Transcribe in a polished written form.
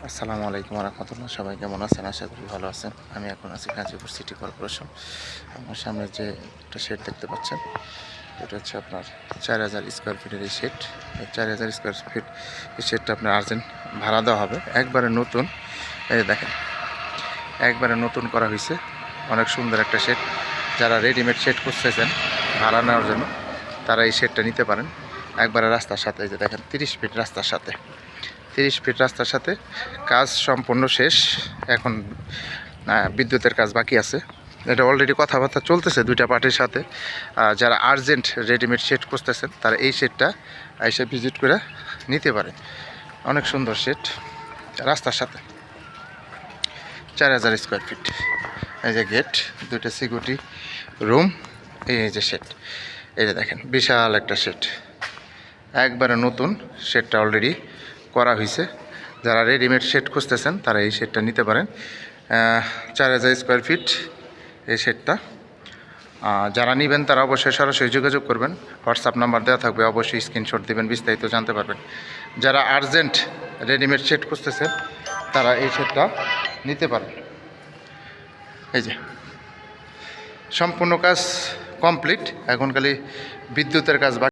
আসসালামু আলাইকুম রহমতুল্লাহ। সবাই কেমন আছেন? আশা করি ভালো আছেন। আমি এখন আছি গাজীপুর সিটি কর্পোরেশন। আমার সামনে যে একটা শেড দেখতে পাচ্ছেন, এটা হচ্ছে আপনার 4000 স্কোয়ার ফিটের এই শেড। এই 4000 স্কোয়ার ফিট এই শেডটা আপনার আর্জেন্ট ভাড়া দেওয়া হবে, একবারে নতুন। এই দেখেন, একবারে নতুন করা হয়েছে, অনেক সুন্দর একটা শেড। যারা রেডিমেড শেড করতেছেন ভাড়া নেওয়ার জন্য, তারা এই শেডটা নিতে পারেন। একবারে রাস্তার সাথে, এই যে দেখেন 30 ফিট রাস্তার সাথে, 30 ফিট রাস্তার সাথে কাজ সম্পূর্ণ শেষ। এখন বিদ্যুতের কাজ বাকি আছে। এটা অলরেডি কথাবার্তা চলতেছে দুইটা পার্টির সাথে। যারা আর্জেন্ট রেডিমেড শেড খুঁজতেছেন, তারা এই শেডটা এসে ভিজিট করে নিতে পারে। অনেক সুন্দর শেড, রাস্তার সাথে, 4000 স্কোয়ার ফিট। এই যে গেট, দুইটা সিকিউরিটি রুম, এই যে শেড। এই যে দেখেন বিশাল একটা শেড, একবারে নতুন। শেডটা অলরেডি করা হয়েছে। যারা রেডিমেড শেড খুঁজতেছেন, তারা এই শেডটা নিতে পারেন। 4000 স্কোয়ার ফিট এই শেডটা। যারা নেবেন তারা অবশ্যই সরাসরি যোগাযোগ করবেন। হোয়াটসঅ্যাপ নাম্বার দেওয়া থাকবে, অবশ্যই স্ক্রিনশট দেবেন, বিস্তারিত জানতে পারবেন। যারা আর্জেন্ট রেডিমেড শেড খুঁজতেছেন, তারা এই শেডটা নিতে পারেন। এই যে সম্পূর্ণ কাজ কমপ্লিট, এখন খালি বিদ্যুতের কাজ বাকি।